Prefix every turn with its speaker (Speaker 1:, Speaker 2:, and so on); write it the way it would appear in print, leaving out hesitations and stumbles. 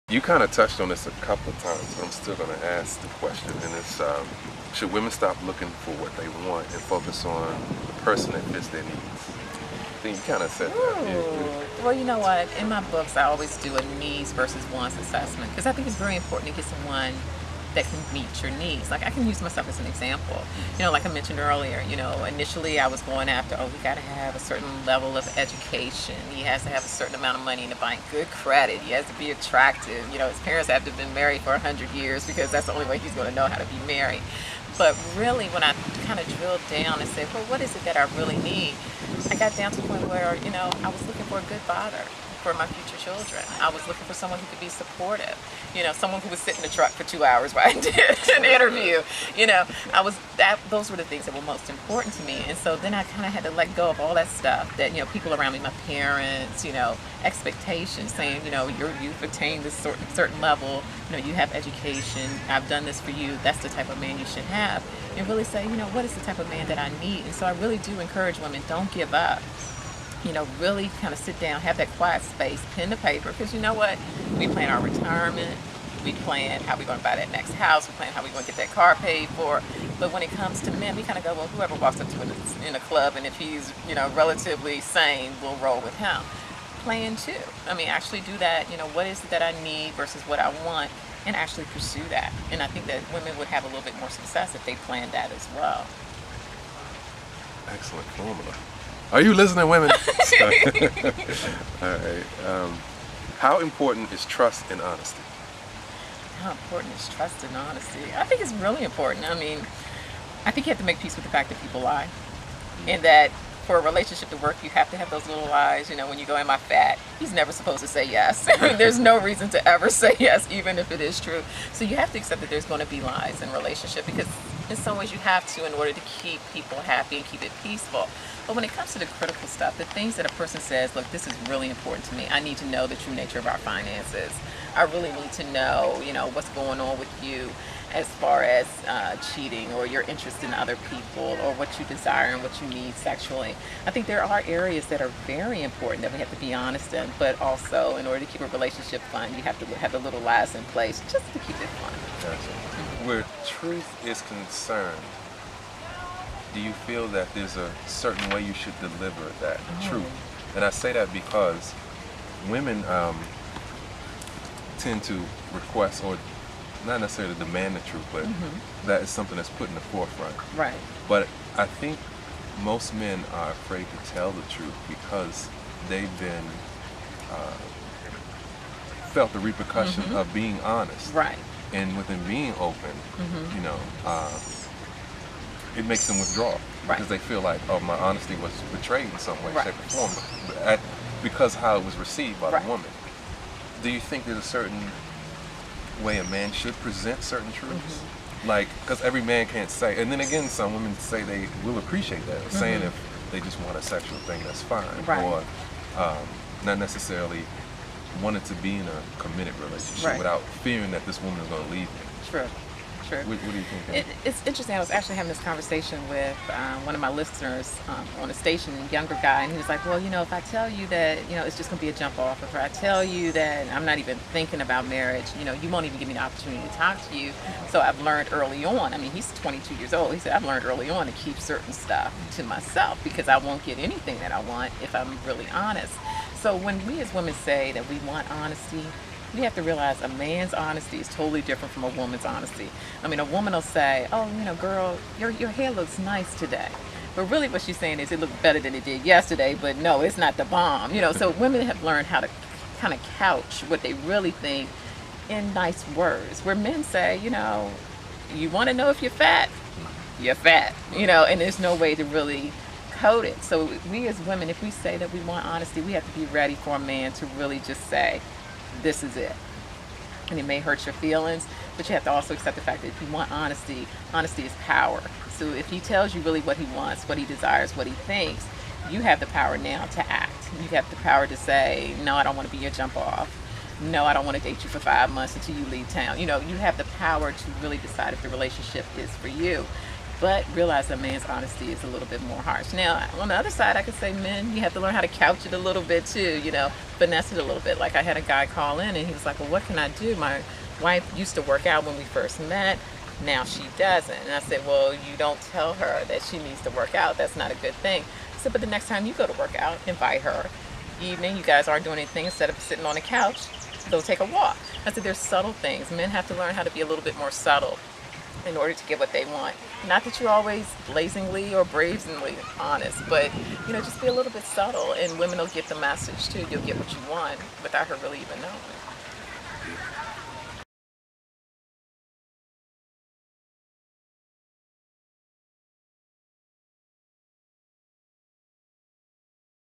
Speaker 1: You kind of touched on this a couple of times, but I'm still going to ask the question, and it's should women stop looking for what they want and focus on the person that fits their needs? I think you kind of said that.
Speaker 2: Well, you know what? In my books, I always do a needs versus wants assessment because I think it's very important to get someone that can meet your needs. Like I can use myself as an example. Like I mentioned earlier, initially I was going after, we got to have a certain level of education. He has to have a certain amount of money in the bank, good credit. He has to be attractive. His parents have to have been married for 100 years because that's the only way he's going to know how to be married. But really, when I kind of drilled down and said, well, what is it that I really need? I got down to the point where, I was looking for a good father for my future children. I was looking for someone who could be supportive. Someone who would sit in the truck for 2 hours while I did an interview. Those were the things that were most important to me. And so then I kind of had to let go of all that stuff that, people around me, my parents, expectations saying, you've attained this certain level, you have education, I've done this for you, that's the type of man you should have. And really say, what is the type of man that I need? And so I really do encourage women, don't give up. Really kind of sit down, have that quiet space, pen to paper, because you know what? We plan our retirement, we plan how we're going to buy that next house, we plan how we're going to get that car paid for. But when it comes to men, we kind of go, well, whoever walks up to us in a club, and if he's, relatively sane, we'll roll with him. Plan too. Actually do that, what is it that I need versus what I want, and actually pursue that. And I think that women would have a little bit more success if they planned that as well.
Speaker 1: Excellent formula. Are you listening, women? All right. How important is trust and honesty?
Speaker 2: How important is trust and honesty? I think it's really important. I think you have to make peace with the fact that people lie. And that for a relationship to work, you have to have those little lies. When you go, am I fat? He's never supposed to say yes. There's no reason to ever say yes, even if it is true. So you have to accept that there's going to be lies in a relationship because in some ways you have to in order to keep people happy and keep it peaceful. But when it comes to the critical stuff, the things that a person says, look, this is really important to me. I need to know the true nature of our finances. I really need to know, what's going on with you as far as cheating or your interest in other people or what you desire and what you need sexually. I think there are areas that are very important that we have to be honest in, but also in order to keep a relationship fun, you have to have the little lies in place just to keep it fun.
Speaker 1: Gotcha. Where truth is concerned, do you feel that there's a certain way you should deliver that truth? And I say that because women tend to request, or not necessarily demand the truth, but that is something that's put in the forefront.
Speaker 2: Right.
Speaker 1: But I think most men are afraid to tell the truth because they've been felt the repercussion of being honest.
Speaker 2: Right.
Speaker 1: And with them being open, it makes them withdraw because they feel like, my honesty was betrayed in some way, shape, or form, because how it was received by the woman. Do you think there's a certain way a man should present certain truths? Like, because every man can't say, and then again, some women say they will appreciate that, saying if they just want a sexual thing, that's fine, or not necessarily wanted to be in a committed relationship without fearing that this woman is going to leave me.
Speaker 2: True.
Speaker 1: What do you think?
Speaker 2: It's interesting. I was actually having this conversation with one of my listeners on the station, a younger guy, and he was like, well, if I tell you that, it's just going to be a jump off. If I tell you that I'm not even thinking about marriage, you won't even give me the opportunity to talk to you. So I've learned early on, he's 22 years old. He said, I've learned early on to keep certain stuff to myself because I won't get anything that I want if I'm really honest. So when we as women say that we want honesty, we have to realize a man's honesty is totally different from a woman's honesty. A woman will say, girl, your hair looks nice today. But really what she's saying is it looked better than it did yesterday, but no, it's not the bomb. So women have learned how to kind of couch what they really think in nice words. Where men say, you want to know if you're fat? You're fat. And there's no way to really code it. So we as women, if we say that we want honesty, we have to be ready for a man to really just say, this is it. And it may hurt your feelings, but you have to also accept the fact that if you want honesty, honesty is power. So if he tells you really what he wants, what he desires, what he thinks, you have the power now to act. You have the power to say, no, I don't want to be your jump off. No, I don't want to date you for 5 months until you leave town. You have the power to really decide if the relationship is for you. but realize that man's honesty is a little bit more harsh. Now, on the other side, I could say men, you have to learn how to couch it a little bit too, you know, finesse it a little bit. Like I had a guy call in and he was like, well, what can I do? My wife used to work out when we first met. Now she doesn't. And I said, well, you don't tell her that she needs to work out. That's not a good thing. I said, but the next time you go to work out, invite her. Evening, you guys aren't doing anything. Instead of sitting on the couch, go take a walk. I said, there's subtle things. Men have to learn how to be a little bit more subtle in order to get what they want. Not that you're always blazingly or brazenly honest, but you know, just be a little bit subtle, and women will get the message too. You'll get what you want without her really even knowing.